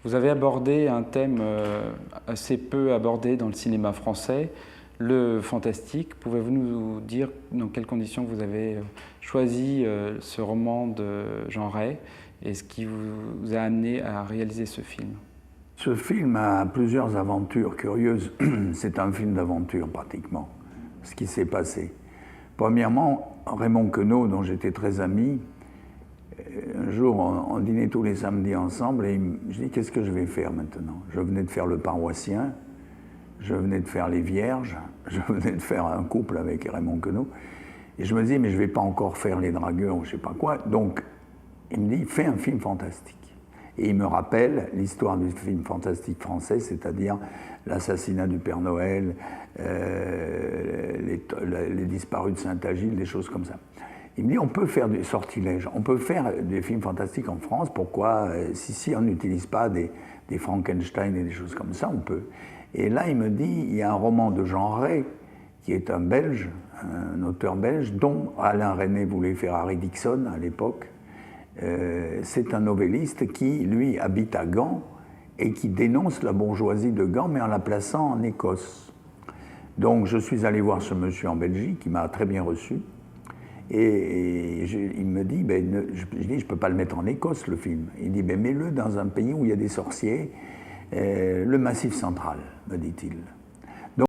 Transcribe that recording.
Vous avez abordé un thème assez peu abordé dans le cinéma français, le fantastique. Pouvez-vous nous dire dans quelles conditions vous avez choisi ce roman de Jean Ray et ce qui vous a amené à réaliser ce film? Ce film a plusieurs aventures curieuses. C'est un film d'aventure pratiquement, ce qui s'est passé. Premièrement, Raymond Queneau, dont j'étais très ami, un jour on dînait tous les samedis ensemble et je dis qu'est-ce que je vais faire maintenant? Je venais de faire Le Paroissien, je venais de faire Les Vierges, je venais de faire un couple avec Raymond Queneau et je me dis mais je ne vais pas encore faire Les Dragueurs ou je ne sais pas quoi. Donc il me dit fais un film fantastique. Et il me rappelle l'histoire du film fantastique français, c'est-à-dire l'assassinat du Père Noël, les disparus de Saint-Agile, des choses comme ça. Il me dit, on peut faire des sortilèges, on peut faire des films fantastiques en France, pourquoi, si on n'utilise pas des Frankenstein et des choses comme ça, on peut. Et là, il me dit, il y a un roman de Jean Ray, qui est un Belge, un auteur belge, dont Alain Resnais voulait faire Harry Dixon à l'époque. C'est un novelliste qui, lui, habite à Gand et qui dénonce la bourgeoisie de Gand, mais en la plaçant en Écosse. Donc je suis allé voir ce monsieur en Belgique, qui m'a très bien reçu, et il me dit, je dis, je ne peux pas le mettre en Écosse, le film. Il dit, mets-le dans un pays où il y a des sorciers, le Massif central, me dit-il.